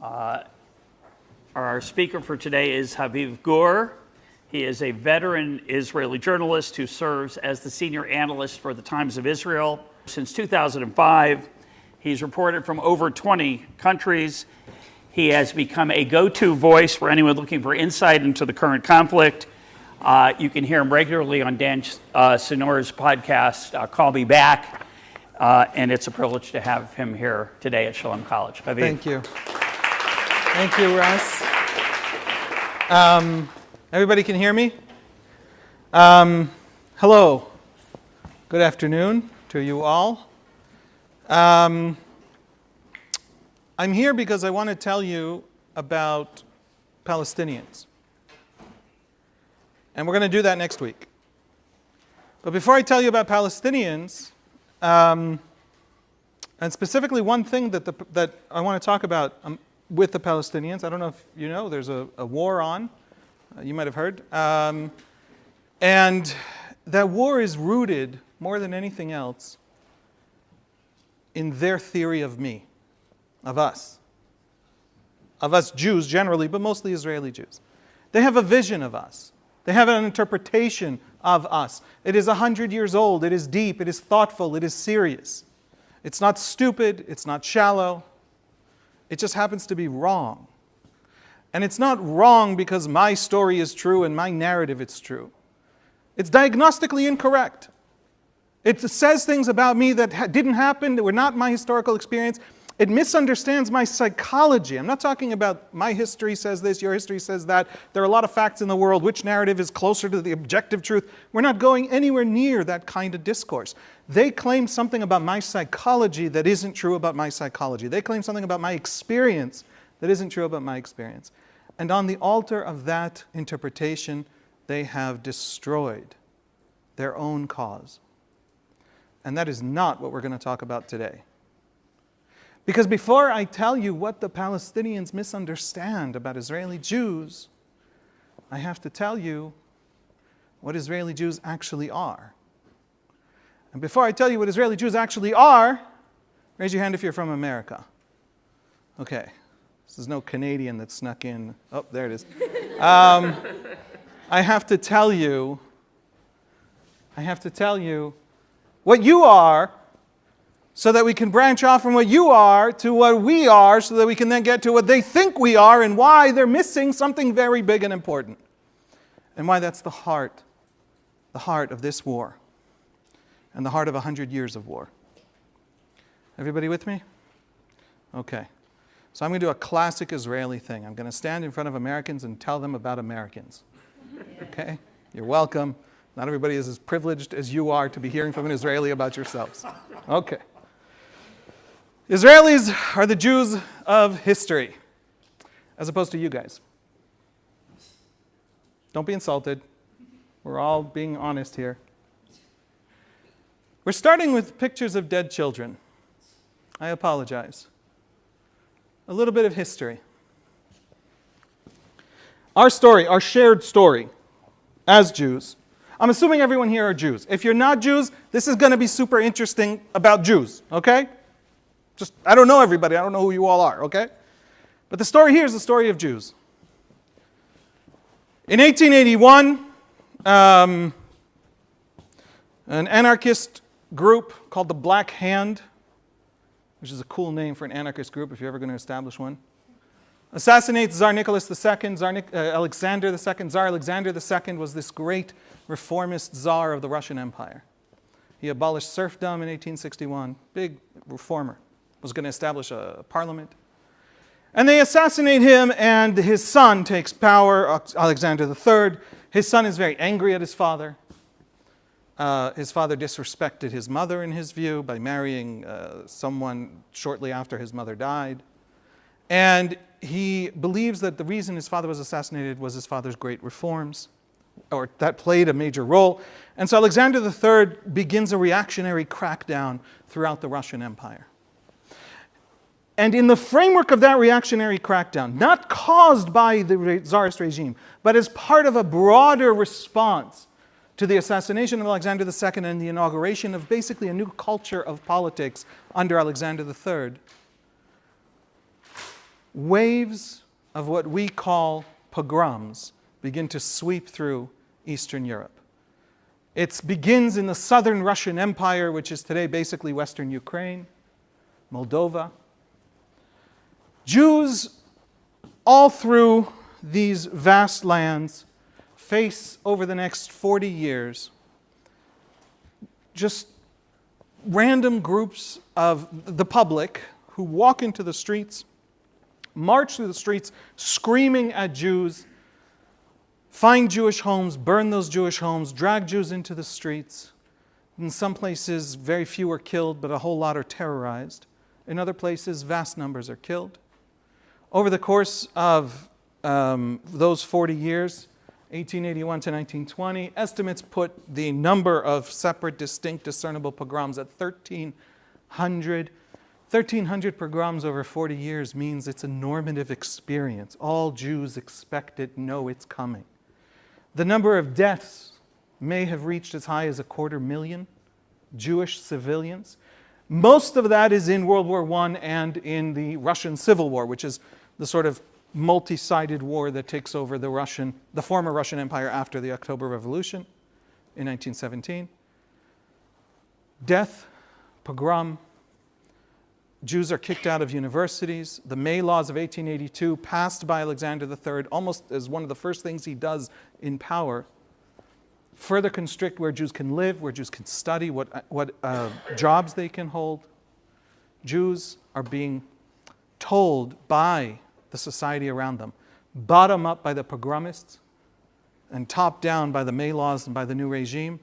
Our speaker for today is Haviv Gur. He is a veteran Israeli journalist who serves as the senior analyst for the Times of Israel. Since 2005, he's reported from over 20 countries. He has become a go-to voice for anyone looking for insight into the current conflict. You can hear him regularly on Dan Senor's podcast, Call Me Back. And it's a privilege to have him here today at Shalom College. Haviv. Thank you. Thank you, Russ. Everybody can hear me? Hello. Good afternoon to you all. I'm here because I want to tell you about Palestinians. And we're going to do that next week. But before I tell you about Palestinians, and specifically one thing that I want to talk about with the Palestinians, I don't know if you know, there's a war on, you might have heard. And that war is rooted, more than anything else, in their theory of me, of us Jews generally, but mostly Israeli Jews. They have a vision of us. They have an interpretation of us. It is 100 years old. It is deep. It is thoughtful. It is serious. It's not stupid. It's not shallow. It just happens to be wrong. And it's not wrong because my story is true and my narrative is true. It's diagnostically incorrect. It says things about me that didn't happen, that were not my historical experience. It misunderstands my psychology. I'm not talking about my history says this, your history says that. There are a lot of facts in the world. Which narrative is closer to the objective truth? We're not going anywhere near that kind of discourse. They claim something about my psychology that isn't true about my psychology. They claim something about my experience that isn't true about my experience. And on the altar of that interpretation, they have destroyed their own cause. And that is not what we're going to talk about today. Because before I tell you what the Palestinians misunderstand about Israeli Jews, I have to tell you what Israeli Jews actually are. And before I tell you what Israeli Jews actually are, raise your hand if you're from America. Okay. This is no Canadian that snuck in. Oh, there it is. I have to tell you what you are, so that we can branch off from what you are to what we are, so that we can then get to what they think we are and why they're missing something very big and important. And why that's the heart of this war, and the heart of 100 years of war. Everybody with me? Okay. So I'm going to do a classic Israeli thing. I'm going to stand in front of Americans and tell them about Americans. Okay? You're welcome. Not everybody is as privileged as you are to be hearing from an Israeli about yourselves. Okay. Israelis are the Jews of history, as opposed to you guys. Don't be insulted. We're all being honest here. We're starting with pictures of dead children. I apologize. A little bit of history. Our story, our shared story as Jews. I'm assuming everyone here are Jews. If you're not Jews, this is going to be super interesting about Jews, okay? I don't know everybody. I don't know who you all are, okay? But the story here is the story of Jews. In 1881, an anarchist group called the Black Hand, which is a cool name for an anarchist group if you're ever going to establish one, assassinates Tsar Nicholas II, Alexander II. Tsar Alexander II was this great reformist Tsar of the Russian Empire. He abolished serfdom in 1861, big reformer. Was going to establish a parliament. And they assassinate him, and his son takes power, Alexander III. His son is very angry at his father. His father disrespected his mother, in his view, by marrying someone shortly after his mother died. And he believes that the reason his father was assassinated was his father's great reforms, or that played a major role. And so Alexander III begins a reactionary crackdown throughout the Russian Empire. And in the framework of that reactionary crackdown, not caused by the Tsarist regime, but as part of a broader response to the assassination of Alexander II and the inauguration of basically a new culture of politics under Alexander III, waves of what we call pogroms begin to sweep through Eastern Europe. It begins in the southern Russian Empire, which is today basically Western Ukraine, Moldova. Jews all through these vast lands face over the next 40 years just random groups of the public who walk into the streets, march through the streets screaming at Jews, find Jewish homes, burn those Jewish homes, drag Jews into the streets. In some places, very few are killed, but a whole lot are terrorized. In other places, vast numbers are killed. Over the course of those 40 years, 1881 to 1920, estimates put the number of separate, distinct, discernible pogroms at 1,300. 1,300 pogroms over 40 years means it's a normative experience. All Jews expect it, know it's coming. The number of deaths may have reached as high as 250,000 Jewish civilians. Most of that is in World War I and in the Russian Civil War, which is the sort of multi-sided war that takes over the former Russian Empire after the October Revolution in 1917. Death, pogrom, Jews are kicked out of universities. The May Laws of 1882, passed by Alexander III, almost as one of the first things he does in power, further constrict where Jews can live, where Jews can study, what jobs they can hold. Jews are being told by the society around them, bottom up by the pogromists and top down by the May Laws and by the new regime,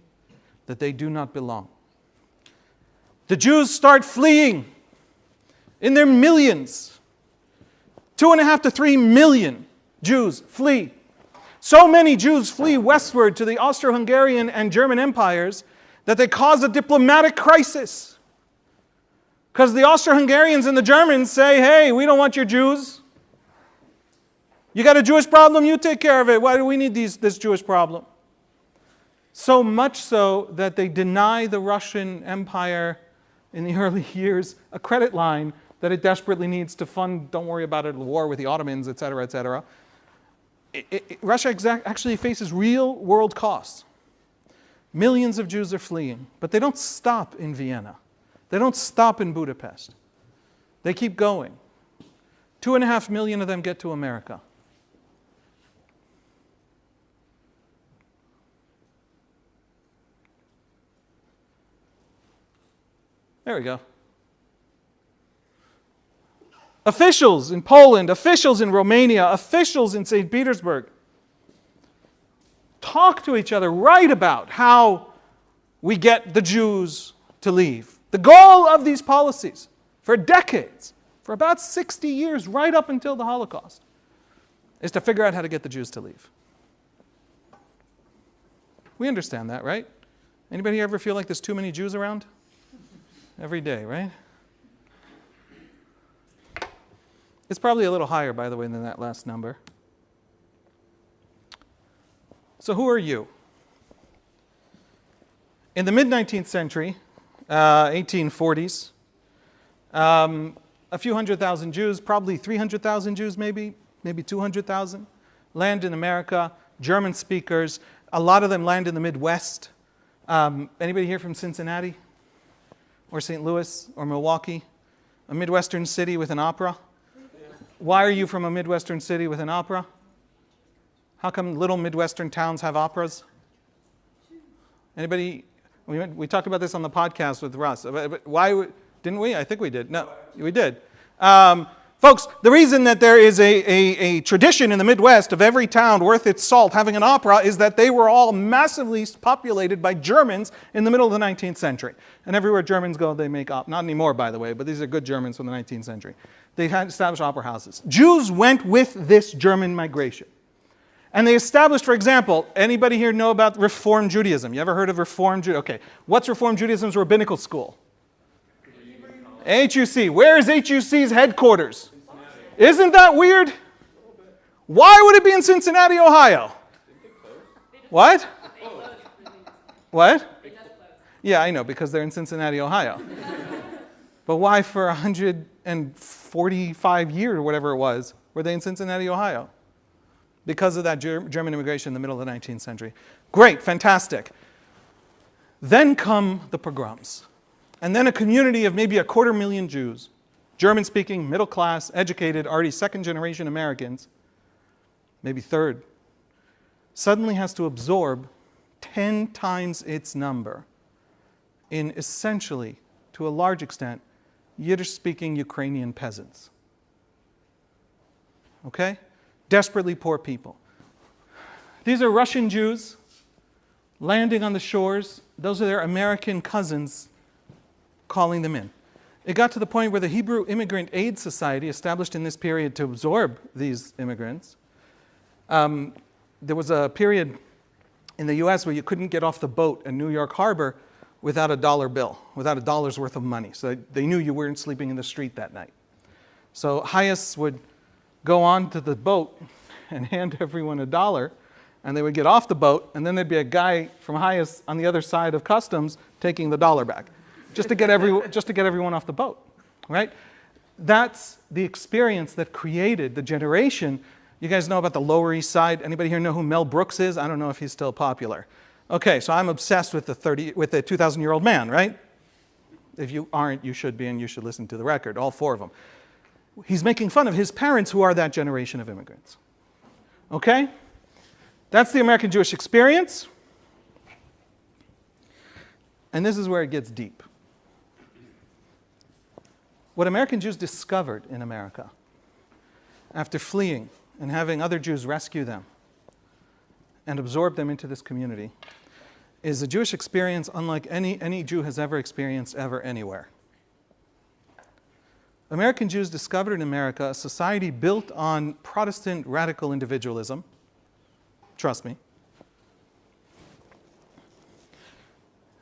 that they do not belong. The Jews start fleeing in their millions. 2.5 to 3 million Jews flee. So many Jews flee westward to the Austro-Hungarian and German empires that they cause a diplomatic crisis. Because the Austro-Hungarians and the Germans say, hey, we don't want your Jews. You got a Jewish problem, you take care of it. Why do we need this Jewish problem? So much so that they deny the Russian Empire in the early years a credit line that it desperately needs to fund, don't worry about it, the war with the Ottomans, et cetera, et cetera. Russia actually faces real world costs. Millions of Jews are fleeing, but they don't stop in Vienna. They don't stop in Budapest. They keep going. 2.5 million of them get to America. There we go. Officials in Poland, officials in Romania, officials in St. Petersburg talk to each other, write about how we get the Jews to leave. The goal of these policies for decades, for about 60 years, right up until the Holocaust, is to figure out how to get the Jews to leave. We understand that, right? Anybody ever feel like there's too many Jews around? Every day, right? It's probably a little higher, by the way, than that last number. So who are you? In the mid-19th century, 1840s, a few 100,000 Jews, probably 300,000 Jews maybe 200,000, land in America, German speakers. A lot of them land in the Midwest. Anybody here from Cincinnati? Or St. Louis? Or Milwaukee? A Midwestern city with an opera? Why are you from a Midwestern city with an opera? How come little Midwestern towns have operas? Anybody? We talked about this on the podcast with Russ. Why didn't we? I think we did. No, we did. Folks, the reason that there is a tradition in the Midwest of every town worth its salt having an opera is that they were all massively populated by Germans in the middle of the 19th century. And everywhere Germans go, they make opera. Not anymore, by the way, but these are good Germans from the 19th century. They had established opera houses. Jews went with this German migration. And they established, for example, anybody here know about Reform Judaism? You ever heard of Reform Judaism? Okay, what's Reform Judaism's rabbinical school? HUC. Where is HUC's headquarters? Isn't that weird? Why would it be in Cincinnati, Ohio? What? What? Yeah, I know, because they're in Cincinnati, Ohio. But why for 150 145 years or whatever it was, were they in Cincinnati, Ohio? Because of that German immigration in the middle of the 19th century. Great, fantastic. Then come the pogroms. And then a community of maybe 250,000 Jews, German-speaking, middle class, educated, already second-generation Americans, maybe third, suddenly has to absorb 10 times its number in essentially, to a large extent, Yiddish-speaking Ukrainian peasants. Okay? Desperately poor people. These are Russian Jews landing on the shores. Those are their American cousins calling them in. It got to the point where the Hebrew Immigrant Aid Society, established in this period to absorb these immigrants, there was a period in the US where you couldn't get off the boat in New York Harbor without a dollar bill, without a dollar's worth of money. So they knew you weren't sleeping in the street that night. So Hayas would go on to the boat and hand everyone a dollar, and they would get off the boat, and then there'd be a guy from Hayas on the other side of customs taking the dollar back, just to get everyone off the boat, right? That's the experience that created the generation. You guys know about the Lower East Side? Anybody here know who Mel Brooks is? I don't know if he's still popular. Okay, so I'm obsessed with the 2,000-year-old man, right? If you aren't, you should be, and you should listen to the record, all four of them. He's making fun of his parents who are that generation of immigrants. Okay? That's the American Jewish experience. And this is where it gets deep. What American Jews discovered in America after fleeing and having other Jews rescue them and absorb them into this community is a Jewish experience unlike any Jew has ever experienced ever anywhere. American Jews discovered in America a society built on Protestant radical individualism. Trust me.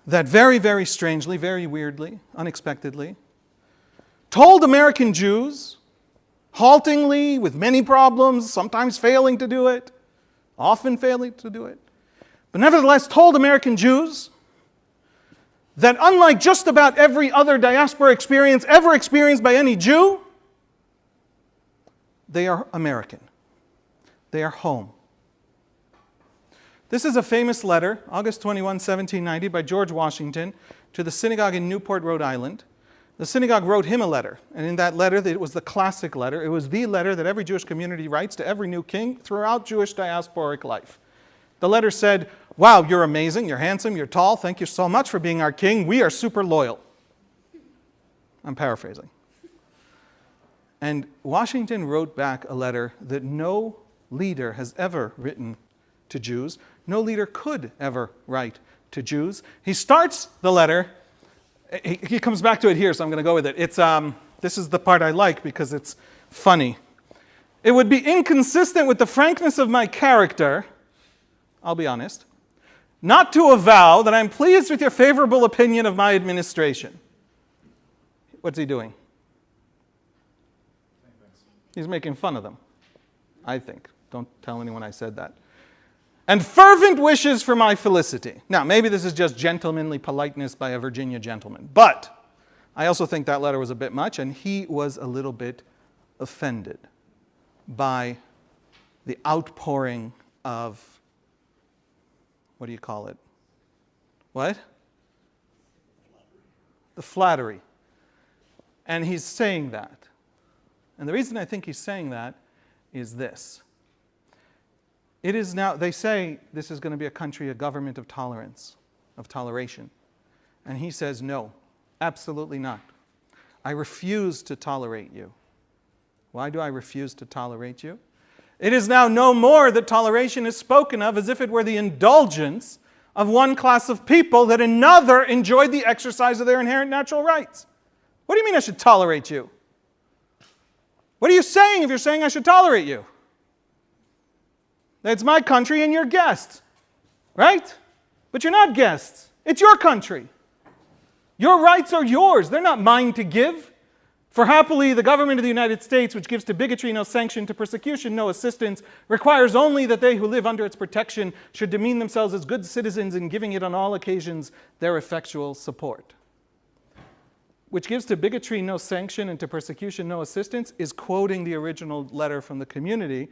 That very, very strangely, very weirdly, unexpectedly, told American Jews, haltingly, with many problems, sometimes failing to do it, often failing to do it, but nevertheless told American Jews that unlike just about every other diaspora experience ever experienced by any Jew, they are American. They are home. This is a famous letter, August 21, 1790, by George Washington to the synagogue in Newport, Rhode Island. The synagogue wrote him a letter, and in that letter, it was the classic letter. It was the letter that every Jewish community writes to every new king throughout Jewish diasporic life. The letter said, "Wow, you're amazing, you're handsome, you're tall, thank you so much for being our king. We are super loyal." I'm paraphrasing. And Washington wrote back a letter that no leader has ever written to Jews. No leader could ever write to Jews. He starts the letter, he comes back to it here, so I'm going to go with it. This is the part I like because it's funny. "It would be inconsistent with the frankness of my character, I'll be honest, not to avow that I'm pleased with your favorable opinion of my administration." What's he doing? He's making fun of them, I think. Don't tell anyone I said that. "And fervent wishes for my felicity." Now, maybe this is just gentlemanly politeness by a Virginia gentleman, but I also think that letter was a bit much, and he was a little bit offended by the outpouring of, what do you call it? What? The flattery. And he's saying that. And the reason I think he's saying that is this. It is now, they say this is going to be a country, a government of tolerance, of toleration. And he says, no, absolutely not. I refuse to tolerate you. Why do I refuse to tolerate you? It is now no more that toleration is spoken of as if it were the indulgence of one class of people that another enjoyed the exercise of their inherent natural rights. What do you mean I should tolerate you? What are you saying if you're saying I should tolerate you? It's my country and you're guests, right? But you're not guests. It's your country. Your rights are yours. They're not mine to give. For happily, the government of the United States, which gives to bigotry no sanction, to persecution no assistance, requires only that they who live under its protection should demean themselves as good citizens in giving it on all occasions their effectual support. which gives to bigotry no sanction and to persecution no assistance, is quoting the original letter from the community,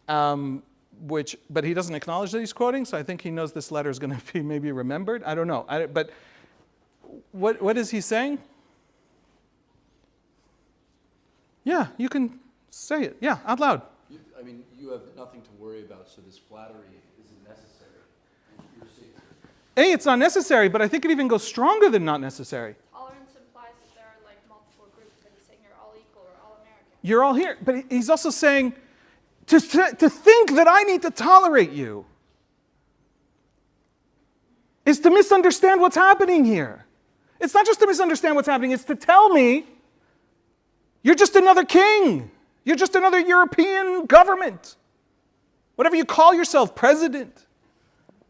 but he doesn't acknowledge that he's quoting, so I think he knows this letter is going to be maybe remembered. I don't know. But what is he saying? Yeah, you can say it. Yeah, out loud. You have nothing to worry about, so this flattery isn't necessary. A, it's not necessary, but I think it even goes stronger than not necessary. Tolerance implies that there are like multiple groups, and he's saying you're all equal or all American. You're all here. But he's also saying, to think that I need to tolerate you is to misunderstand what's happening here. It's not just to misunderstand what's happening, it's to tell me you're just another king. You're just another European government. Whatever you call yourself, president.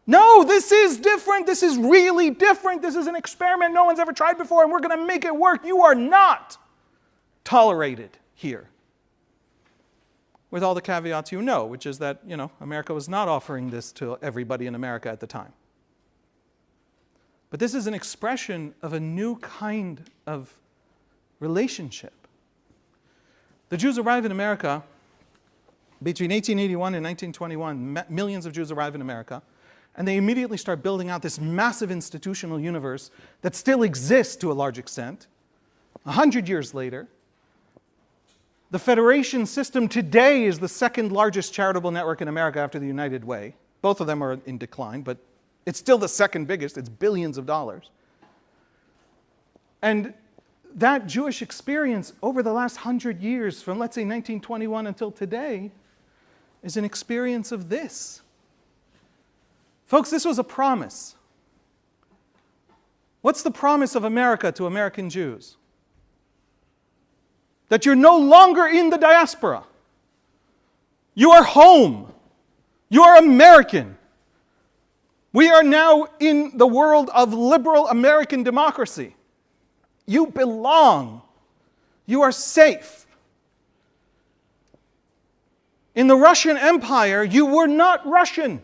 No, this is different. This is really different. This is an experiment no one's ever tried before, and we're going to make it work. You are not tolerated here. With all the caveats you know, which is that, America was not offering this to everybody in America at the time. But this is an expression of a new kind of relationship. The Jews arrive in America between 1881 and 1921. Millions of Jews arrive in America, and they immediately start building out this massive institutional universe that still exists to a large extent. 100 years later, the Federation system today is the second largest charitable network in America after the United Way. Both of them are in decline, but it's still the second biggest. It's billions of dollars. And that Jewish experience over the last 100 years, from let's say 1921 until today, is an experience of this. Folks, this was a promise. What's the promise of America to American Jews? That you're no longer in the diaspora. You are home. You are American. We are now in the world of liberal American democracy. You belong. You are safe. In the Russian Empire, you were not Russian.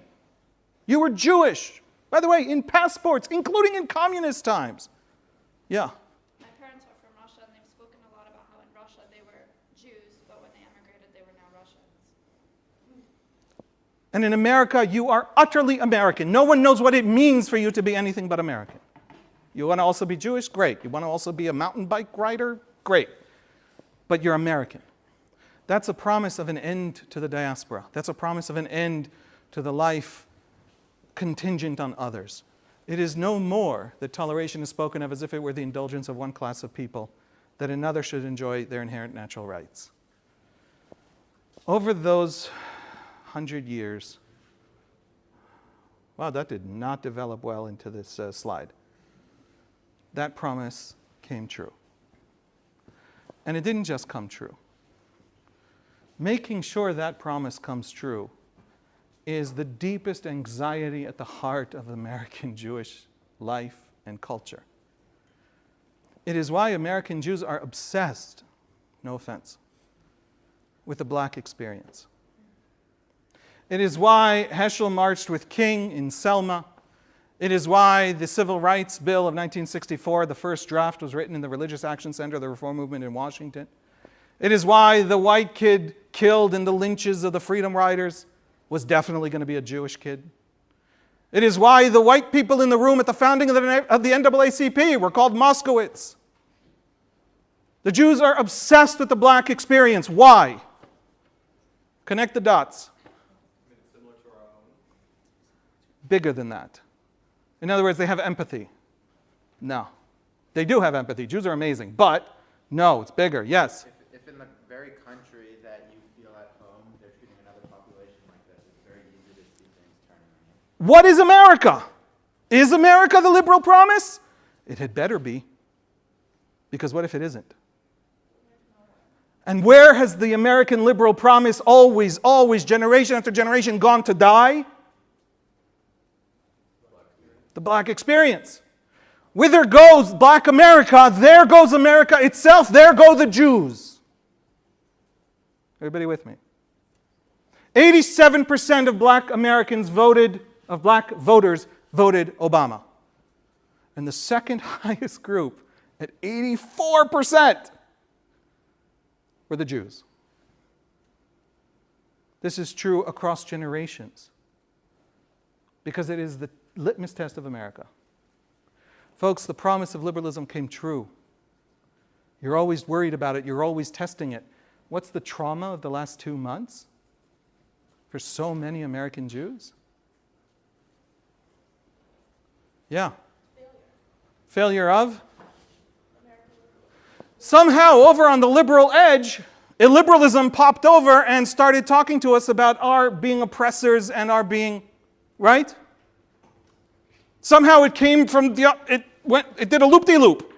You were Jewish. By the way, in passports, including in communist times. Yeah. My parents are from Russia, and they've spoken a lot about how in Russia they were Jews, but when they emigrated, they were now Russians. And in America, you are utterly American. No one knows what it means for you to be anything but American. You want to also be Jewish? Great. You want to also be a mountain bike rider? Great. But you're American. That's a promise of an end to the diaspora. That's a promise of an end to the life contingent on others. It is no more that toleration is spoken of as if it were the indulgence of one class of people, that another should enjoy their inherent natural rights. Over those 100 years, wow, that did not develop well into this slide. That promise came true. And it didn't just come true. Making sure that promise comes true is the deepest anxiety at the heart of American Jewish life and culture. It is why American Jews are obsessed, no offense, with the black experience. It is why Heschel marched with King in Selma. It is why the Civil Rights Bill of 1964, the first draft, was written in the Religious Action Center of the Reform Movement in Washington. It is why the white kid killed in the lynches of the Freedom Riders was definitely going to be a Jewish kid. It is why the white people in the room at the founding of the NAACP were called Moskowitz. The Jews are obsessed with the black experience. Why? Connect the dots. It's similar to our own. Bigger than that. In other words, they have empathy. No. They do have empathy. Jews are amazing. But, no, it's bigger. Yes? If in the very country that you feel at home, they're treating another population like this, it's very easy to see things turning on you. What is America? Is America the liberal promise? It had better be. Because what if it isn't? And where has the American liberal promise always, generation after generation, gone to die? The black experience. Whither goes black America, there goes America itself, there go the Jews. Everybody with me? 87% of black Americans black voters voted Obama. And the second highest group at 84% were the Jews. This is true across generations because it is the litmus test of America. Folks, the promise of liberalism came true. You're always worried about it. You're always testing it. What's the trauma of the last 2 months for so many American Jews? Yeah. Failure of? Somehow, over on the liberal edge, illiberalism popped over and started talking to us about our being oppressors and our being, right? Somehow it came from it did a loop-de-loop.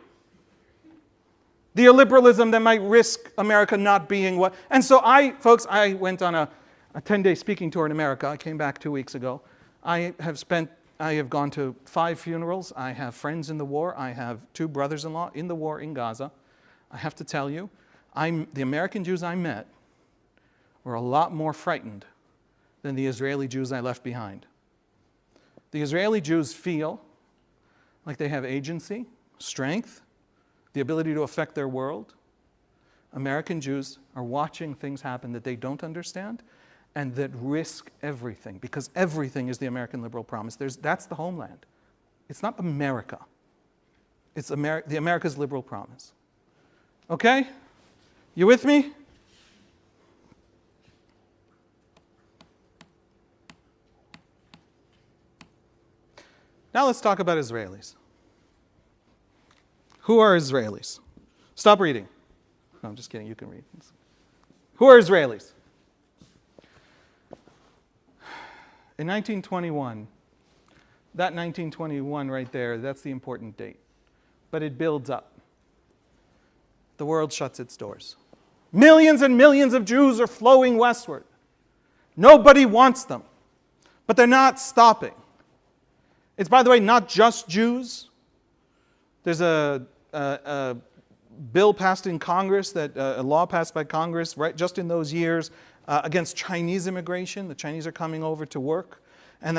The illiberalism that might risk America not being what. And so folks, I went on a 10-day speaking tour in America. I came back 2 weeks ago. I have gone to 5 funerals. I have friends in the war. I have 2 brothers-in-law in the war in Gaza. I have to tell you, the American Jews I met were a lot more frightened than the Israeli Jews I left behind. The Israeli Jews feel like they have agency, strength, the ability to affect their world. American Jews are watching things happen that they don't understand and that risk everything, because everything is the American liberal promise. That's the homeland. It's not America. It's the America's liberal promise. Okay? You with me? Now let's talk about Israelis. Who are Israelis? Stop reading. No, I'm just kidding. You can read. Who are Israelis? In 1921, that 1921 right there, that's the important date. But it builds up. The world shuts its doors. Millions and millions of Jews are flowing westward. Nobody wants them. But they're not stopping. It's, by the way, not just Jews. There's a bill passed in Congress, a law passed by Congress right just in those years against Chinese immigration. The Chinese are coming over to work. And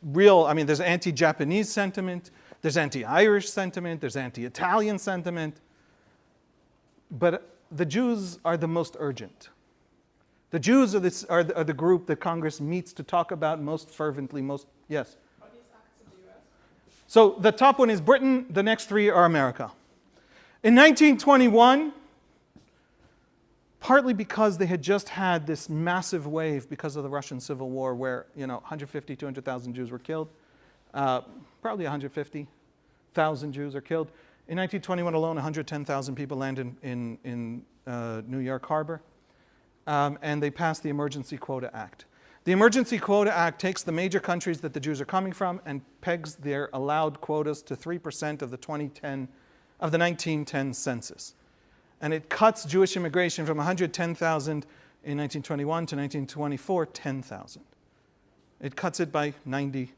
there's anti-Japanese sentiment, there's anti-Irish sentiment, there's anti-Italian sentiment. But the Jews are the most urgent. The Jews are the group that Congress meets to talk about most fervently, yes? Are these acts in the US? So the top one is Britain, the next 3 are America. In 1921, partly because they had just had this massive wave because of the Russian Civil War where 150, 200,000 Jews were killed, probably 150,000 Jews are killed. In 1921 alone, 110,000 people landed in New York Harbor, and they passed the Emergency Quota Act. The Emergency Quota Act takes the major countries that the Jews are coming from and pegs their allowed quotas to 3% of the 1910 census. And it cuts Jewish immigration from 110,000 in 1921 to 1924, 10,000. It cuts it by 90%.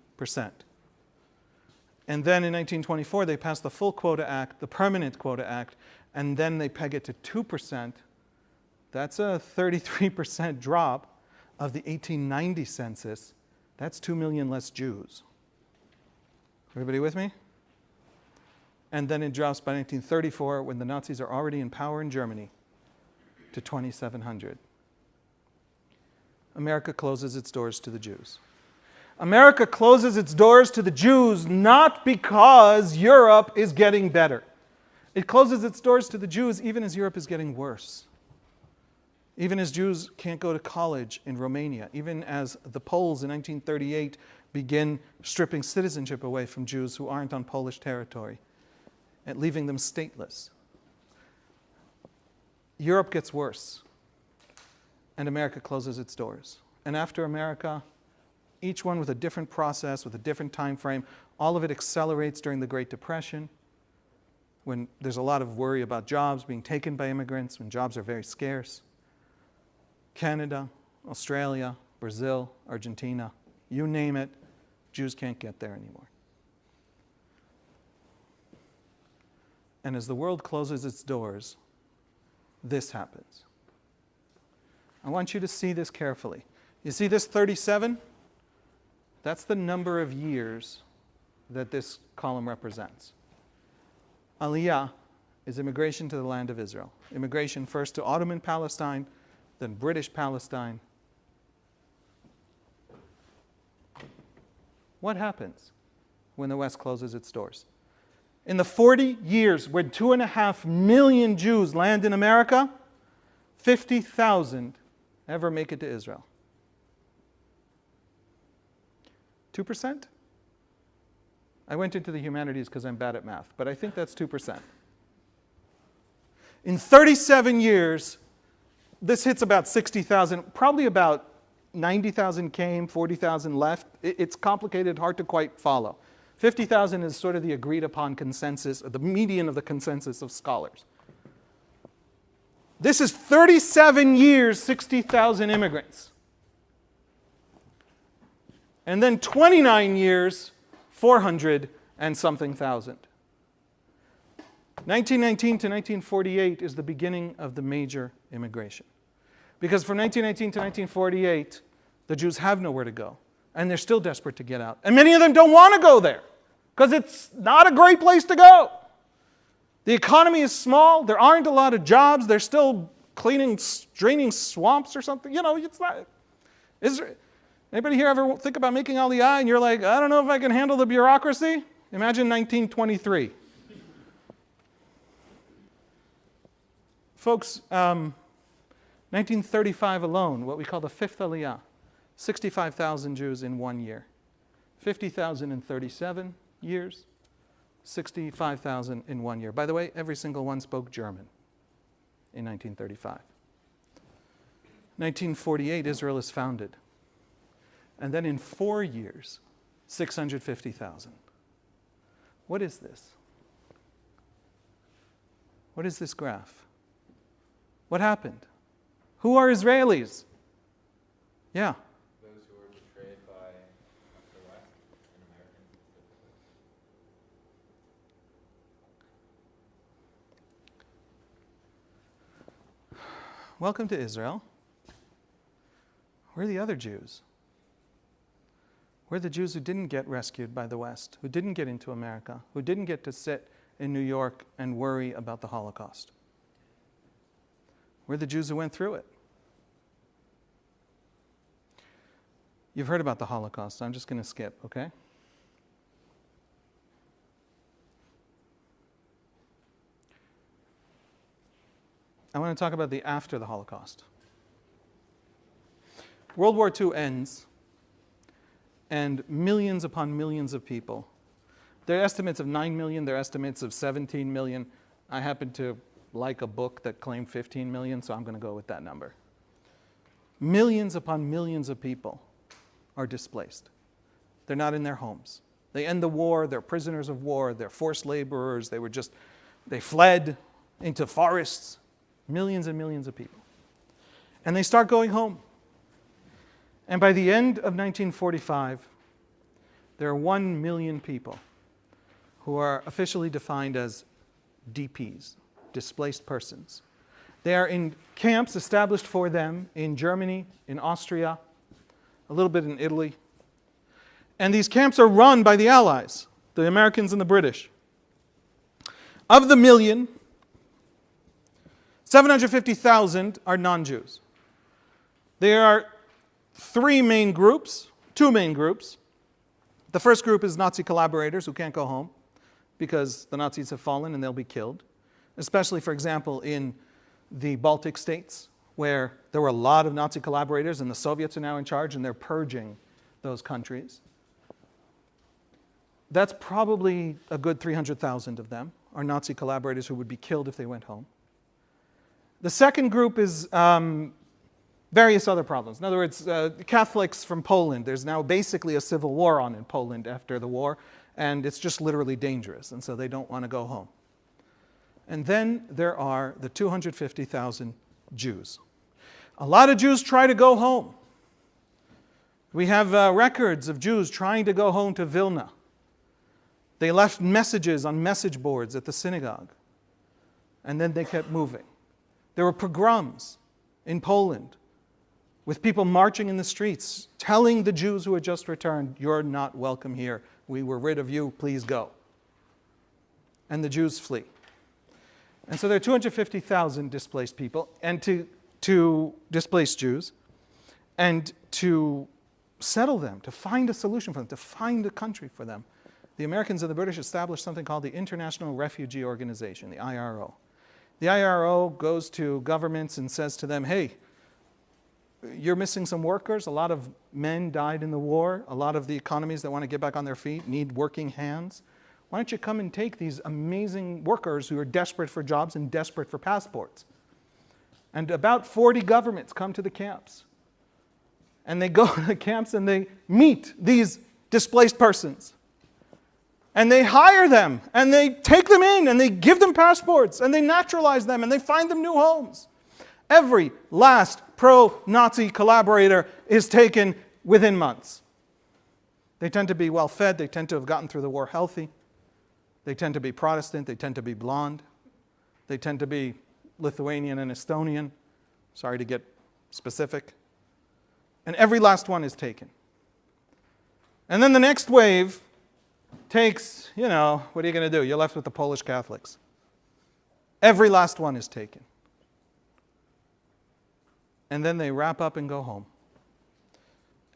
And then in 1924, they passed the full Quota Act, the Permanent Quota Act, and then they peg it to 2%. That's a 33% drop of the 1890 census. That's 2 million less Jews. Everybody with me? And then it drops by 1934, when the Nazis are already in power in Germany, to 2,700. America closes its doors to the Jews. America closes its doors to the Jews not because Europe is getting better. It closes its doors to the Jews even as Europe is getting worse. Even as Jews can't go to college in Romania. Even as the Poles in 1938 begin stripping citizenship away from Jews who aren't on Polish territory and leaving them stateless. Europe gets worse, and America closes its doors. And after America, each one with a different process, with a different time frame, all of it accelerates during the Great Depression, when there's a lot of worry about jobs being taken by immigrants, when jobs are very scarce. Canada, Australia, Brazil, Argentina, you name it, Jews can't get there anymore. And as the world closes its doors, this happens. I want you to see this carefully. You see this 37? That's the number of years that this column represents. Aliyah is immigration to the land of Israel. Immigration first to Ottoman Palestine, then British Palestine. What happens when the West closes its doors? In the 40 years when 2.5 million Jews land in America, 50,000 ever make it to Israel. 2%? I went into the humanities because I'm bad at math, but I think that's 2%. In 37 years, this hits about 60,000, probably about 90,000 came, 40,000 left. It's complicated, hard to quite follow. 50,000 is sort of the agreed upon consensus, or the median of the consensus of scholars. This is 37 years, 60,000 immigrants. And then 29 years, 400 and something thousand. 1919 to 1948 is the beginning of the major immigration. Because from 1919 to 1948, the Jews have nowhere to go. And they're still desperate to get out. And many of them don't want to go there because it's not a great place to go. The economy is small. There aren't a lot of jobs. They're still draining swamps or something. You know, it's not. Anybody here ever think about making Aliyah and you're like, I don't know if I can handle the bureaucracy? Imagine 1923. Folks, 1935 alone, what we call the fifth Aliyah, 65,000 Jews in 1 year. 50,000 in 37 years, 65,000 in 1 year. By the way, every single one spoke German in 1935. 1948, Israel is founded. And then in 4 years, 650,000. What is this? What is this graph? What happened? Who are Israelis? Yeah. Those who were betrayed by the West and Americans specifically. Welcome to Israel. Where are the other Jews? Where are the Jews who didn't get rescued by the West, who didn't get into America, who didn't get to sit in New York and worry about the Holocaust? Where are the Jews who went through it? You've heard about the Holocaust, so I'm just going to skip, okay? I want to talk about the after the Holocaust. World War II ends, and millions upon millions of people. There are estimates of 9 million, there are estimates of 17 million. I happen to like a book that claimed 15 million, so I'm going to go with that number. Millions upon millions of people are displaced. They're not in their homes. They end the war, they're prisoners of war, they're forced laborers, they fled into forests. Millions and millions of people. And they start going home. And by the end of 1945, there are 1 million people who are officially defined as DPs, displaced persons. They are in camps established for them in Germany, in Austria, a little bit in Italy. And these camps are run by the Allies, the Americans and the British. Of the million, 750,000 are non-Jews. There are two main groups. The first group is Nazi collaborators who can't go home because the Nazis have fallen and they'll be killed. Especially, for example, in the Baltic states, where there were a lot of Nazi collaborators and the Soviets are now in charge and they're purging those countries. That's probably a good 300,000 of them are Nazi collaborators who would be killed if they went home. The second group is various other problems. In other words, Catholics from Poland. There's now basically a civil war on in Poland after the war, and it's just literally dangerous, and so they don't want to go home. And then there are the 250,000 Jews. A lot of Jews try to go home. We have records of Jews trying to go home to Vilna. They left messages on message boards at the synagogue, and then they kept moving. There were pogroms in Poland with people marching in the streets, telling the Jews who had just returned, "You're not welcome here. We were rid of you. Please go." and the Jews flee. And so there are 250,000 displaced people, and to displace Jews, and to settle them, to find a solution for them, to find a country for them. The Americans and the British established something called the International Refugee Organization, the IRO. The IRO goes to governments and says to them, hey, you're missing some workers. A lot of men died in the war. A lot of the economies that want to get back on their feet need working hands. Why don't you come and take these amazing workers who are desperate for jobs and desperate for passports? And about 40 governments come to the camps. And they go to the camps and they meet these displaced persons. And they hire them, and they take them in, and they give them passports, and they naturalize them, and they find them new homes. Every last pro-Nazi collaborator is taken within months. They tend to be well-fed. They tend to have gotten through the war healthy. They tend to be Protestant. They tend to be blonde. They tend to be Lithuanian and Estonian. Sorry to get specific. And every last one is taken. And then the next wave takes, what are you going to do? You're left with the Polish Catholics. Every last one is taken. And then they wrap up and go home.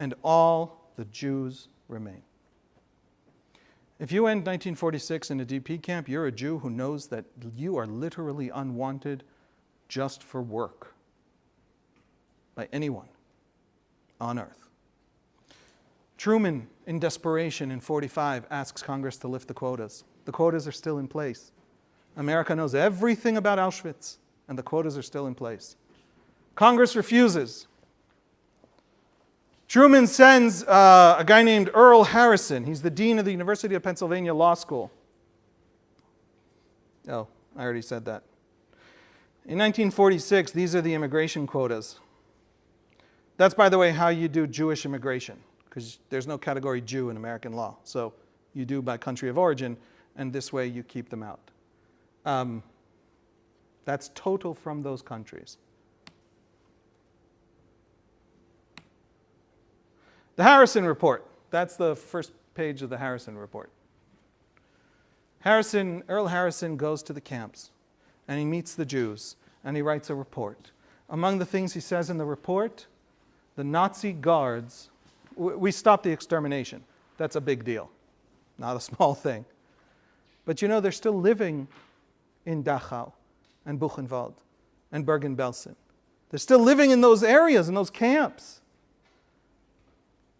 And all the Jews remain. If you end 1946 in a DP camp, you're a Jew who knows that you are literally unwanted just for work by anyone on earth. Truman, in desperation in 1945, asks Congress to lift the quotas. The quotas are still in place. America knows everything about Auschwitz, and the quotas are still in place. Congress refuses. Truman sends a guy named Earl Harrison. He's the dean of the University of Pennsylvania Law School. Oh, I already said that. In 1946, these are the immigration quotas. That's, by the way, how you do Jewish immigration, because there's no category Jew in American law. So you do by country of origin, and this way you keep them out. That's total from those countries. The Harrison Report. That's the first page of the Harrison Report. Earl Harrison goes to the camps, and he meets the Jews, and he writes a report. Among the things he says in the report, the Nazi guards, we stopped the extermination. That's a big deal, not a small thing. But they're still living in Dachau and Buchenwald and Bergen-Belsen. They're still living in those areas, in those camps.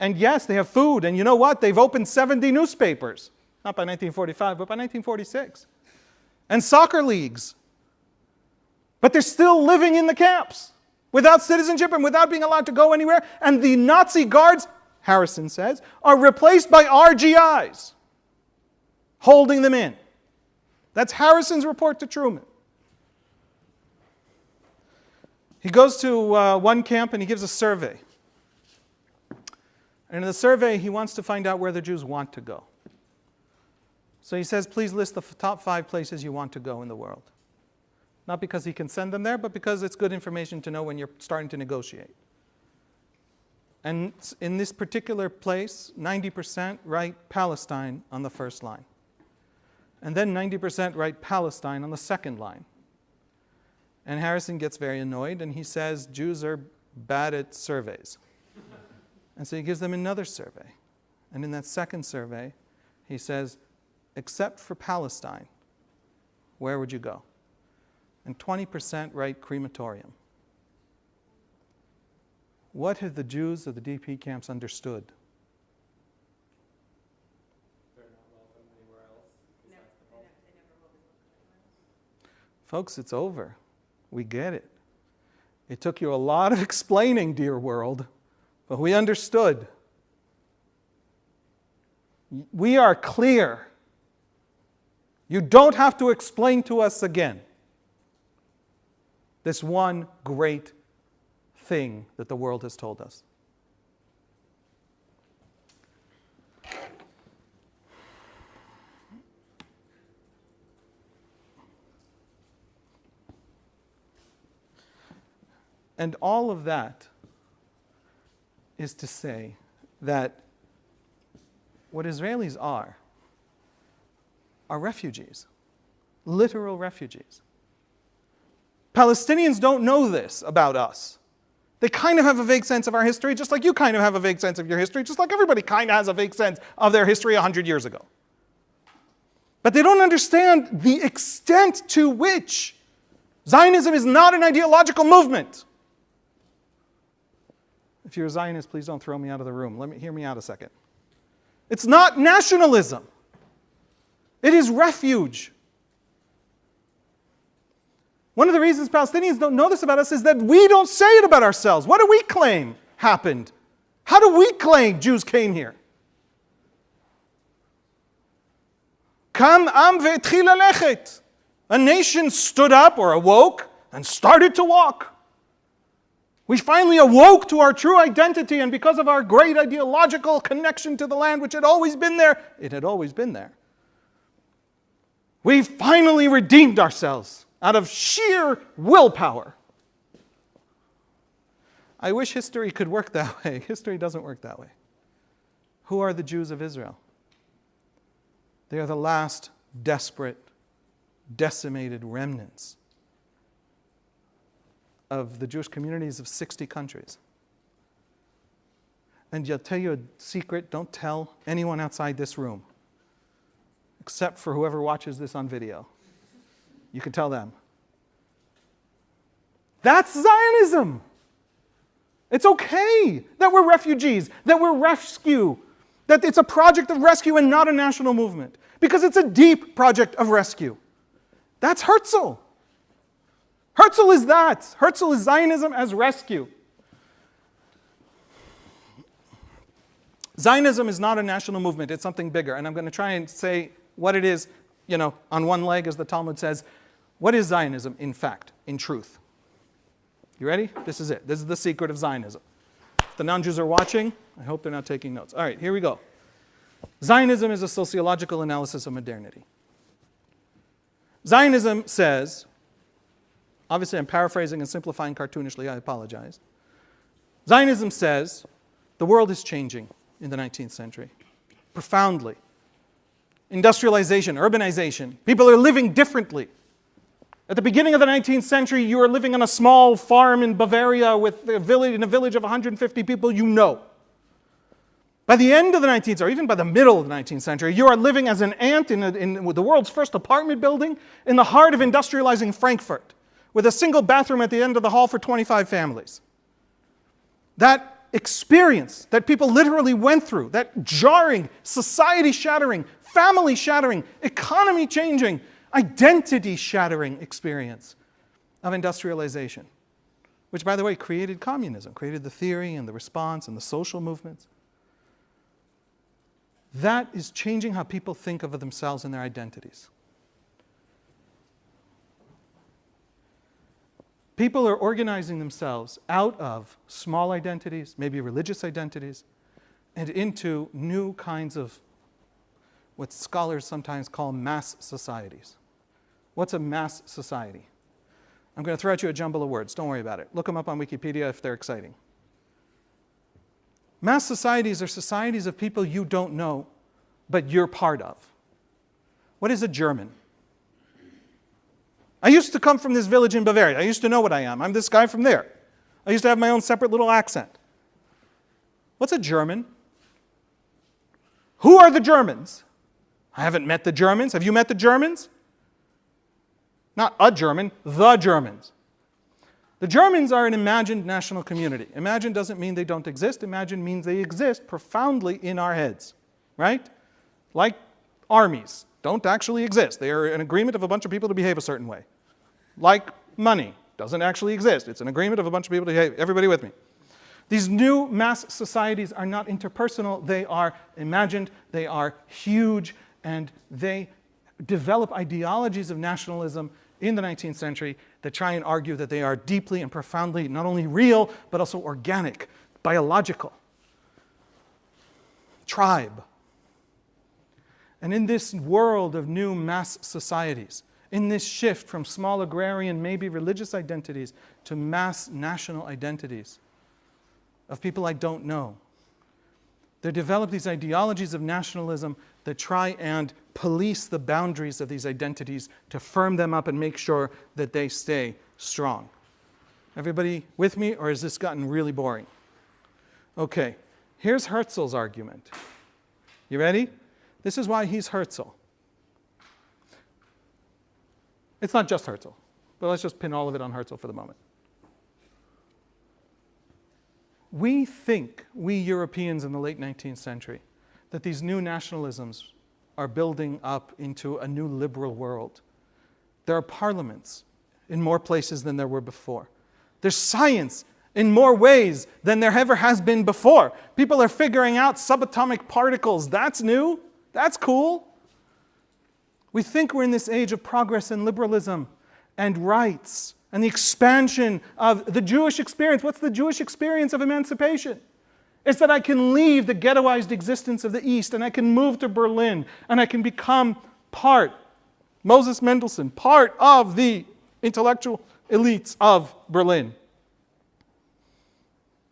And yes, they have food. And you know what? They've opened 70 newspapers. Not by 1945, but by 1946. And soccer leagues. But they're still living in the camps without citizenship and without being allowed to go anywhere. And the Nazi guards, Harrison says, are replaced by RGIs, holding them in. That's Harrison's report to Truman. He goes to one camp and he gives a survey. And in the survey, he wants to find out where the Jews want to go. So he says, please list the top 5 places you want to go in the world. Not because he can send them there, but because it's good information to know when you're starting to negotiate. And in this particular place, 90% write Palestine on the first line. And then 90% write Palestine on the second line. And Harrison gets very annoyed, and he says, Jews are bad at surveys. And so he gives them another survey. And in that second survey, he says, except for Palestine, where would you go? And 20% write crematorium. What have the Jews of the DP camps understood? They're not welcome anywhere else. They never will be welcome. Folks, it's over. We get it. It took you a lot of explaining, dear world, but we understood. We are clear. You don't have to explain to us again this one great thing that the world has told us. And all of that is to say that what Israelis are refugees. Literal refugees. Palestinians don't know this about us. They kind of have a vague sense of our history, just like you kind of have a vague sense of your history, just like everybody kind of has a vague sense of their history 100 years ago. But they don't understand the extent to which Zionism is not an ideological movement. If you're a Zionist, please don't throw me out of the room. Hear me out a second. It's not nationalism. It is refuge. One of the reasons Palestinians don't know this about us is that we don't say it about ourselves. What do we claim happened? How do we claim Jews came here? Kam am ve'etchil halechet. A nation stood up or awoke and started to walk. We finally awoke to our true identity, and because of our great ideological connection to the land, which had always been there, it had always been there. We finally redeemed ourselves out of sheer willpower. I wish history could work that way. History doesn't work that way. Who are the Jews of Israel? They are the last desperate, decimated remnants of the Jewish communities of 60 countries. And I'll tell you a secret, don't tell anyone outside this room, except for whoever watches this on video. You can tell them. That's Zionism. It's okay that we're refugees, that we're rescue, that it's a project of rescue and not a national movement, because it's a deep project of rescue. That's Herzl. Herzl is that. Herzl is Zionism as rescue. Zionism is not a national movement, it's something bigger. And I'm going to try and say what it is, on one leg, as the Talmud says. What is Zionism, in fact, in truth? You ready? This is it. This is the secret of Zionism. If the non-Jews are watching, I hope they're not taking notes. All right, here we go. Zionism is a sociological analysis of modernity. Zionism says, obviously I'm paraphrasing and simplifying cartoonishly, I apologize. Zionism says the world is changing in the 19th century, profoundly. Industrialization, urbanization, people are living differently. At the beginning of the 19th century, you were living on a small farm in Bavaria in a village of 150 people you know. By the end of the 19th century, or even by the middle of the 19th century, you are living as an ant in the world's first apartment building in the heart of industrializing Frankfurt, with a single bathroom at the end of the hall for 25 families. That experience that people literally went through, that jarring, society-shattering, family-shattering, economy-changing, identity-shattering experience of industrialization, which, by the way, created communism, created the theory and the response and the social movements. That is changing how people think of themselves and their identities. People are organizing themselves out of small identities, maybe religious identities, and into new kinds of what scholars sometimes call mass societies. What's a mass society? I'm going to throw at you a jumble of words. Don't worry about it. Look them up on Wikipedia if they're exciting. Mass societies are societies of people you don't know, but you're part of. What is a German? I used to come from this village in Bavaria. I used to know what I am. I'm this guy from there. I used to have my own separate little accent. What's a German? Who are the Germans? I haven't met the Germans. Have you met the Germans? Not a German, the Germans. The Germans are an imagined national community. Imagine doesn't mean they don't exist. Imagine means they exist profoundly in our heads, right? Like armies don't actually exist. They are an agreement of a bunch of people to behave a certain way. Like money doesn't actually exist. It's an agreement of a bunch of people to behave. Everybody with me? These new mass societies are not interpersonal. They are imagined. They are huge. And they develop ideologies of nationalism in the 19th century that try and argue that they are deeply and profoundly not only real, but also organic, biological. Tribe. And in this world of new mass societies, in this shift from small agrarian, maybe religious identities to mass national identities of people I don't know, they develop these ideologies of nationalism that try and police the boundaries of these identities to firm them up and make sure that they stay strong. Everybody with me, or has this gotten really boring? Okay, here's Herzl's argument. You ready? This is why he's Herzl. It's not just Herzl, but let's just pin all of it on Herzl for the moment. We think, we Europeans in the late 19th century, that these new nationalisms are building up into a new liberal world. There are parliaments in more places than there were before. There's science in more ways than there ever has been before. People are figuring out subatomic particles. That's new. That's cool. We think we're in this age of progress and liberalism and rights and the expansion of the Jewish experience. What's the Jewish experience of emancipation? It's that I can leave the ghettoized existence of the East and I can move to Berlin and I can become part, Moses Mendelssohn, part of the intellectual elites of Berlin.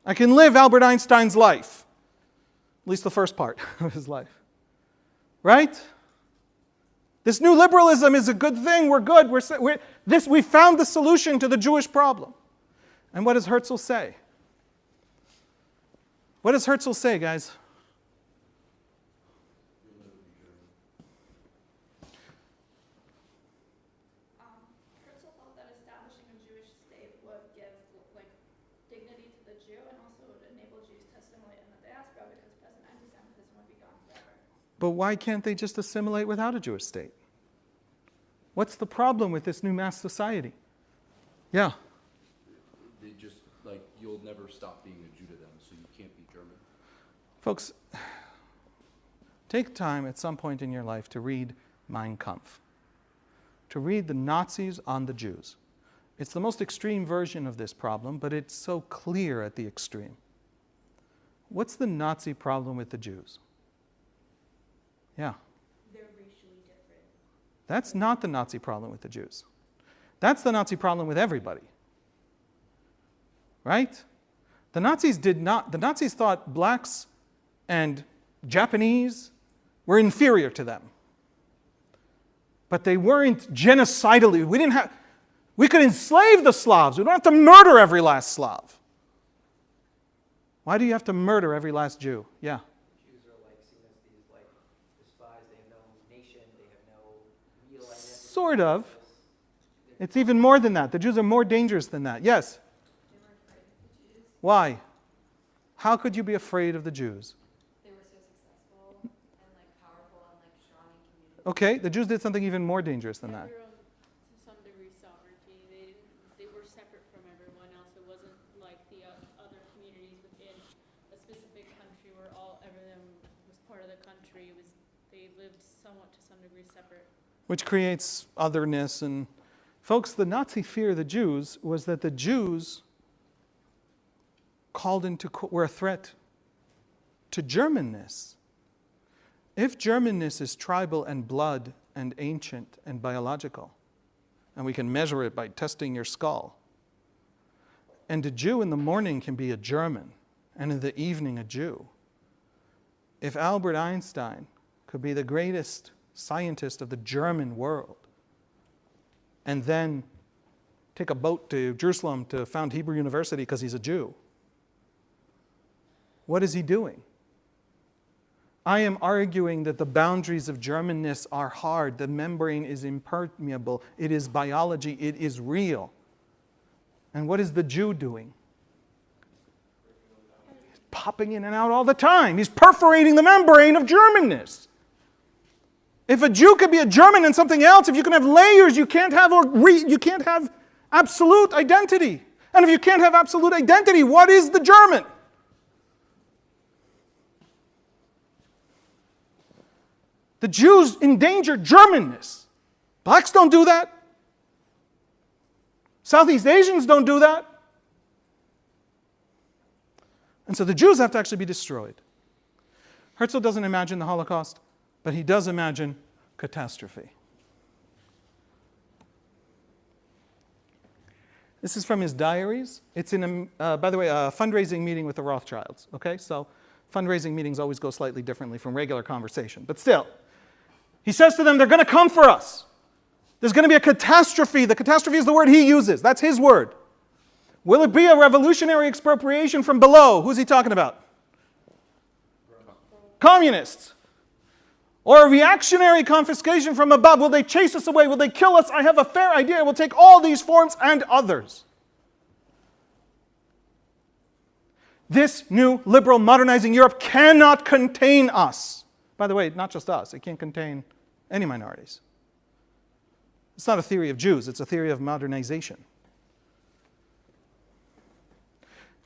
I can live Albert Einstein's life, at least the first part of his life. Right? This new liberalism is a good thing. We're good. We found the solution to the Jewish problem. And what does Herzl say? What does Herzl say, guys? Herzl thought that establishing a Jewish state would give dignity to the Jew and also would enable Jews to assimilate in the diaspora because present anti-Semitism would be gone forever. But why can't they just assimilate without a Jewish state? What's the problem with this new mass society? Yeah. They just, you'll never stop being a Jew to them, so you can't be German. Folks, take time at some point in your life to read Mein Kampf, to read the Nazis on the Jews. It's the most extreme version of this problem, but it's so clear at the extreme. What's the Nazi problem with the Jews? Yeah. They're racially different. That's not the Nazi problem with the Jews. That's the Nazi problem with everybody. Right? The Nazis thought blacks and Japanese were inferior to them. But they weren't genocidally. We could enslave the Slavs. We don't have to murder every last Slav. Why do you have to murder every last Jew? Yeah. Jews are seen as these despised. They have no nation. They have no real identity. Sort of. It's even more than that. The Jews are more dangerous than that. Yes? They were afraid of the Jews. Why? How could you be afraid of the Jews? They were so successful and powerful and strong in community. Okay, the Jews did something even more dangerous than that. Their own, to some degree, sovereignty. They were separate from everyone else. It wasn't like the other communities within a specific country where everyone was part of the country. They lived somewhat to some degree separate. Which creates otherness. And folks, the Nazi fear of the Jews was that the Jews were a threat to Germanness. If Germanness is tribal and blood and ancient and biological, and we can measure it by testing your skull, and a Jew in the morning can be a German, and in the evening a Jew. If Albert Einstein could be the greatest scientist of the German world, and then take a boat to Jerusalem to found Hebrew University because he's a Jew, what is he doing? I am arguing that the boundaries of Germanness are hard. The membrane is impermeable. It is biology. It is real. And what is the Jew doing? He's popping in and out all the time. He's perforating the membrane of Germanness. If a Jew could be a German and something else, if you can have layers, you can't have absolute identity. And if you can't have absolute identity, what is the German? The Jews endanger Germanness. Blacks don't do that. Southeast Asians don't do that. And so the Jews have to actually be destroyed. Herzl doesn't imagine the Holocaust, but he does imagine catastrophe. This is from his diaries. It's in, by the way, a fundraising meeting with the Rothschilds. Okay, so fundraising meetings always go slightly differently from regular conversation. But still, He says to them, they're going to come for us. There's going to be a catastrophe. The catastrophe is the word he uses. That's his word. Will it be a revolutionary expropriation from below? Who's he talking about? Communists. Or a reactionary confiscation from above. Will they chase us away? Will they kill us? I have a fair idea. It will take all these forms and others. This new liberal modernizing Europe cannot contain us. By the way, not just us. It can't contain any minorities. It's not a theory of Jews. It's a theory of modernization.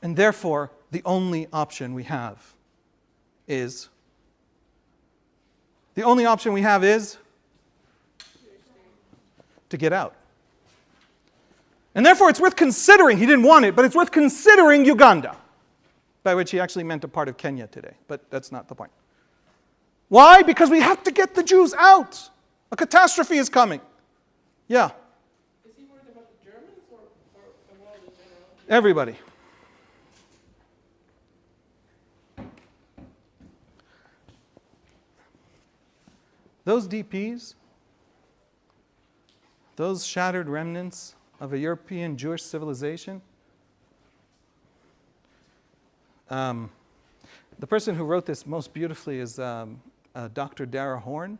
And therefore, the only option we have is to get out. And therefore, it's worth considering, he didn't want it, but it's worth considering Uganda, by which he actually meant a part of Kenya today, but that's not the point. Why? Because we have to get the Jews out. A catastrophe is coming. Yeah. Is he worried about the Germans or the world in general? Everybody. Those DPs, those shattered remnants of a European Jewish civilization, the person who wrote this most beautifully is Dr. Dara Horn.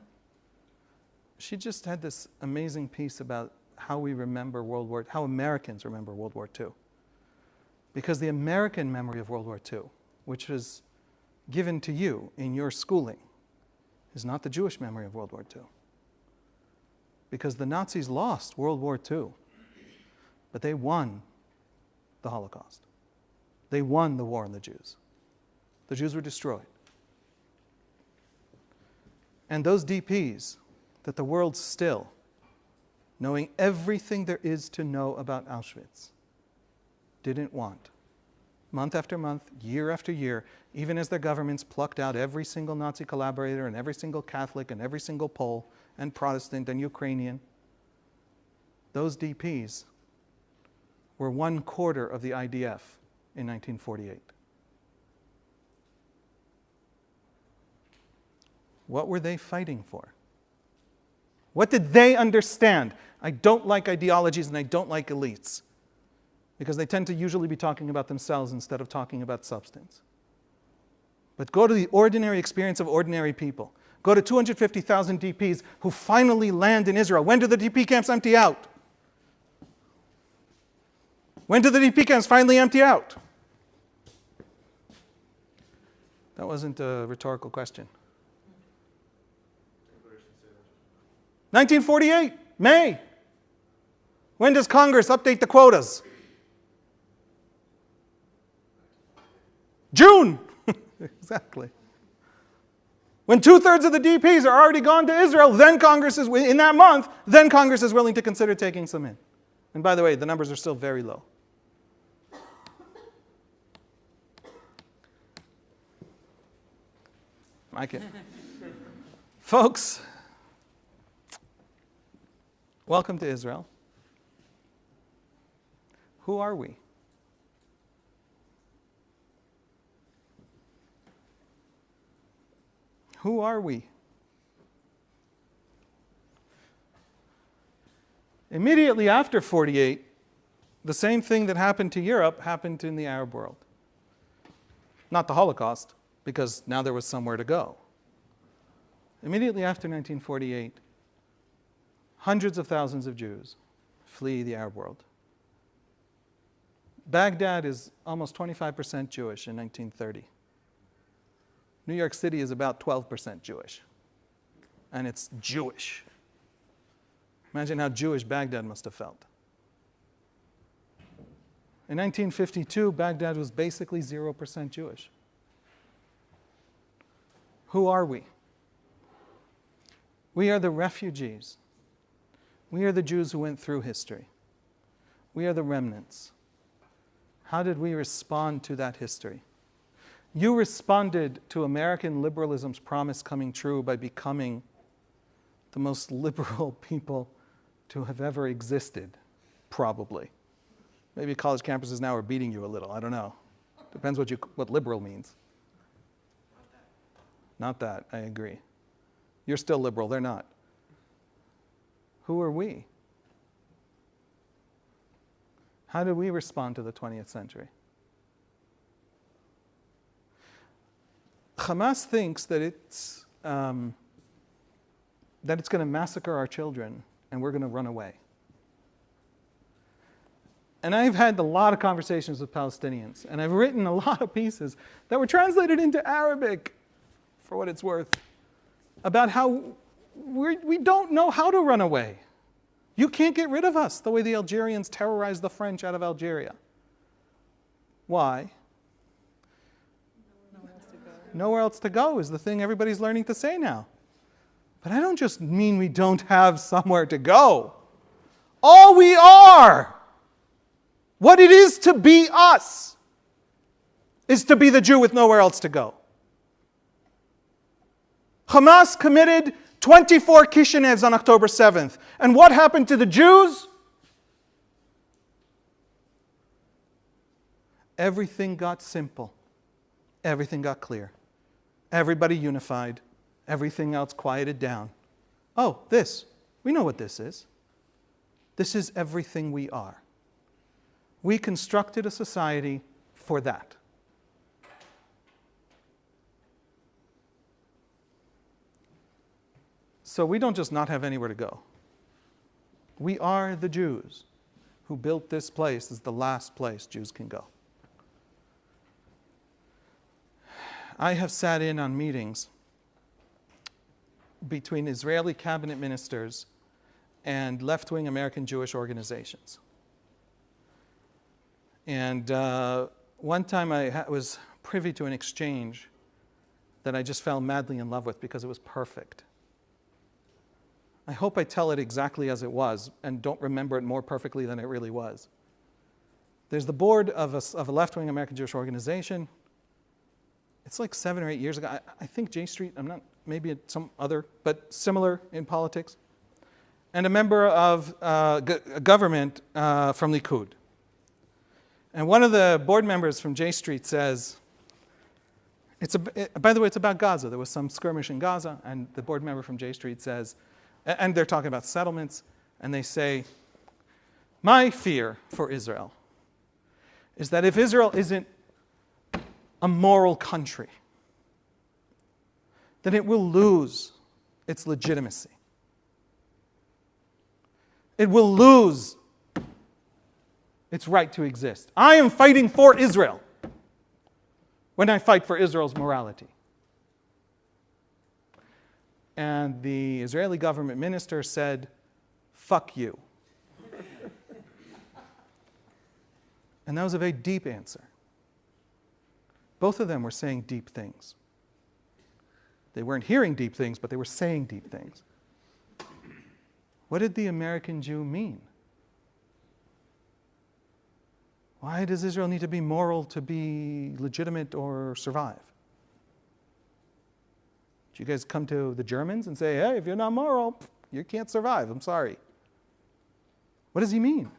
She just had this amazing piece about how we remember how Americans remember World War II. Because the American memory of World War II, which was given to you in your schooling, is not the Jewish memory of World War II. Because the Nazis lost World War II, but they won the Holocaust. They won the war on the Jews. The Jews were destroyed. And those DPs that the world still, knowing everything there is to know about Auschwitz, didn't want. Month after month, year after year, even as their governments plucked out every single Nazi collaborator and every single Catholic and every single Pole and Protestant and Ukrainian, those DPs were 1/4 of the IDF in 1948. What were they fighting for? What did they understand? I don't like ideologies and I don't like elites, because they tend to usually be talking about themselves instead of talking about substance. But go to the ordinary experience of ordinary people. Go to 250,000 DPs who finally land in Israel. When do the DP camps empty out? When do the DP camps finally empty out? That wasn't a rhetorical question. 1948, May. When does Congress update the quotas? June. Exactly. When 2/3 of the DPs are already gone to Israel, then Congress is, in that month, then Congress is willing to consider taking some in. And by the way, the numbers are still very low. Folks, welcome to Israel. Who are we? Who are we? Immediately after 48, the same thing that happened to Europe happened in the Arab world. Not the Holocaust, because now there was somewhere to go. Immediately after 1948, hundreds of thousands of Jews flee the Arab world. Baghdad is almost 25% Jewish in 1930. New York City is about 12% Jewish. And it's Jewish. Imagine how Jewish Baghdad must have felt. In 1952, Baghdad was basically 0% Jewish. Who are we? We are the refugees. We are the Jews who went through history. We are the remnants. How did we respond to that history? You responded to American liberalism's promise coming true by becoming the most liberal people to have ever existed, probably. Maybe college campuses now are beating you a little, I don't know. Depends what liberal means. Not that, I agree. You're still liberal, they're not. Who are we? How do we respond to the 20th century? Hamas thinks that it's going to massacre our children and we're going to run away. And I've had a lot of conversations with Palestinians, and I've written a lot of pieces that were translated into Arabic, for what it's worth, about how we don't know how to run away. You can't get rid of us the way the Algerians terrorized the French out of Algeria. Why? Nowhere else to go is the thing everybody's learning to say now. But I don't just mean we don't have somewhere to go. All we are, what it is to be us, is to be the Jew with nowhere else to go. Hamas committed 24 Kishinevs on October 7th. And what happened to the Jews? Everything got simple. Everything got clear. Everybody unified. Everything else quieted down. Oh, this. We know what this is. This is everything we are. We constructed a society for that. So we don't just not have anywhere to go. We are the Jews who built this place as the last place Jews can go. I have sat in on meetings between Israeli cabinet ministers and left-wing American Jewish organizations. And one time I was privy to an exchange that I just fell madly in love with because it was perfect. I hope I tell it exactly as it was and don't remember it more perfectly than it really was. There's the board of a left-wing American Jewish organization. It's like 7 or 8 years ago. I think J Street, I'm not, maybe it's some other, but similar in politics. And a member of government from Likud. And one of the board members from J Street says, by the way, it's about Gaza. There was some skirmish in Gaza, and the board member from J Street says, and they're talking about settlements, and they say, my fear for Israel is that if Israel isn't a moral country, then it will lose its legitimacy. It will lose its right to exist. I am fighting for Israel when I fight for Israel's morality. And the Israeli government minister said, fuck you. And that was a very deep answer. Both of them were saying deep things. They weren't hearing deep things, but they were saying deep things. What did the American Jew mean? Why does Israel need to be moral to be legitimate or survive? Do you guys come to the Germans and say, hey, if you're not moral, you can't survive, I'm sorry. What does he mean?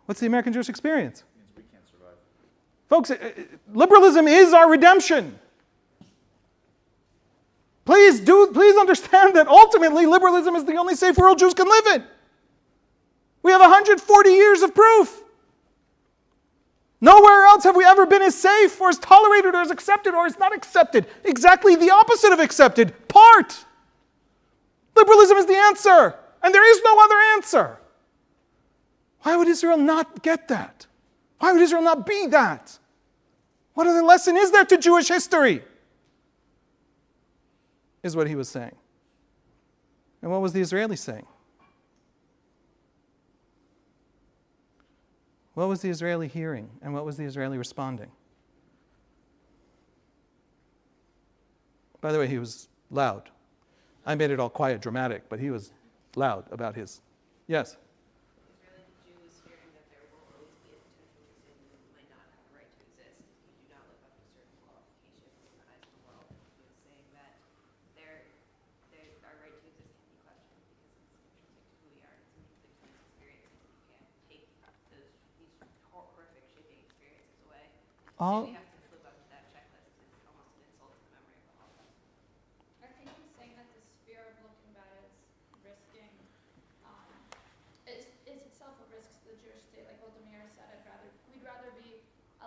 What's the American Jewish experience? It means we can't survive. Folks, liberalism is our redemption. Please understand that ultimately liberalism is the only safe world Jews can live in. We have 140 years of proof. Nowhere else have we ever been as safe or as tolerated or as accepted or as not accepted. Exactly the opposite of accepted. Part. Liberalism is the answer, and there is no other answer. Why would Israel not get that? Why would Israel not be that? What other lesson is there to Jewish history? Is what he was saying. And what was the Israeli saying? What was the Israeli hearing, and what was the Israeli responding? By the way, he was loud. I made it all quiet, dramatic, but he was loud about his. Yes? Israeli Jews hearing that there will always be a potential reason you might not have a right to exist if you do not live up to certain qualifications in the eyes of the world. He was saying that our right to exist can be questioned because it's intrinsic to who we are. It's intrinsic to these experiences. You can't take these horrific, shaping experiences away. All, We have to live up to that checklist. It's almost an insult to the memory of the Holocaust.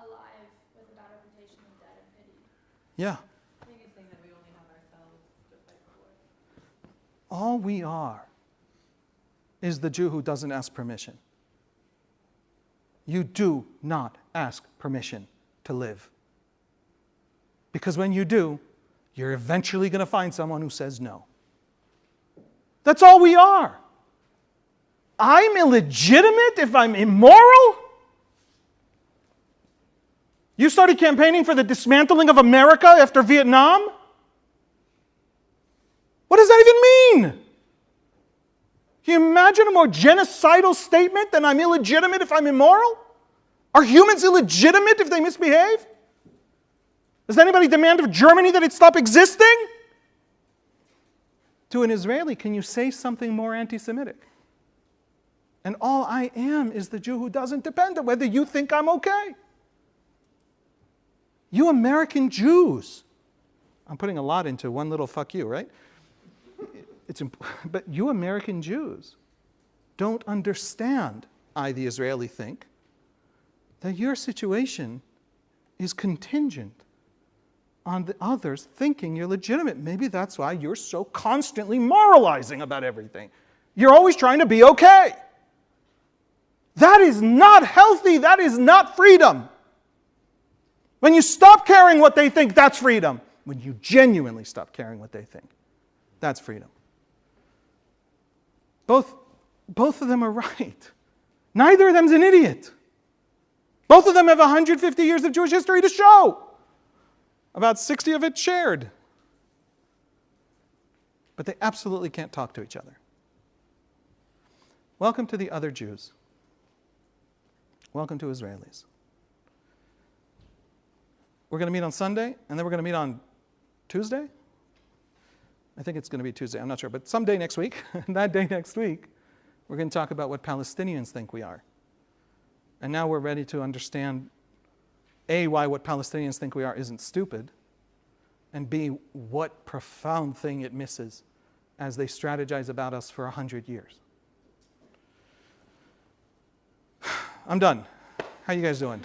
alive with a bad reputation and dead in pity. Yeah. I think it's saying that we only have ourselves to fight for. All we are is the Jew who doesn't ask permission. You do not ask permission to live. Because when you do, you're eventually going to find someone who says no. That's all we are. I'm illegitimate if I'm immoral? You started campaigning for the dismantling of America after Vietnam? What does that even mean? Can you imagine a more genocidal statement than I'm illegitimate if I'm immoral? Are humans illegitimate if they misbehave? Does anybody demand of Germany that it stop existing? To an Israeli, can you say something more anti-Semitic? And all I am is the Jew who doesn't depend on whether you think I'm okay. You American Jews. I'm putting a lot into one little fuck you, right? But you American Jews don't understand, I, the Israeli, think, that your situation is contingent on the others thinking you're legitimate. Maybe that's why you're so constantly moralizing about everything. You're always trying to be okay. That is not healthy. That is not freedom. When you stop caring what they think, that's freedom. When you genuinely stop caring what they think, that's freedom. Both of them are right. Neither of them's an idiot. Both of them have 150 years of Jewish history to show. About 60 of it shared. But they absolutely can't talk to each other. Welcome to the other Jews. Welcome to Israelis. We're going to meet on Sunday, and then we're going to meet on Tuesday. I think it's going to be Tuesday, I'm not sure, but someday next week, that day next week, we're going to talk about what Palestinians think we are. And now we're ready to understand, A, why what Palestinians think we are isn't stupid, and B, what profound thing it misses as they strategize about us for 100 years. I'm done. How you guys doing?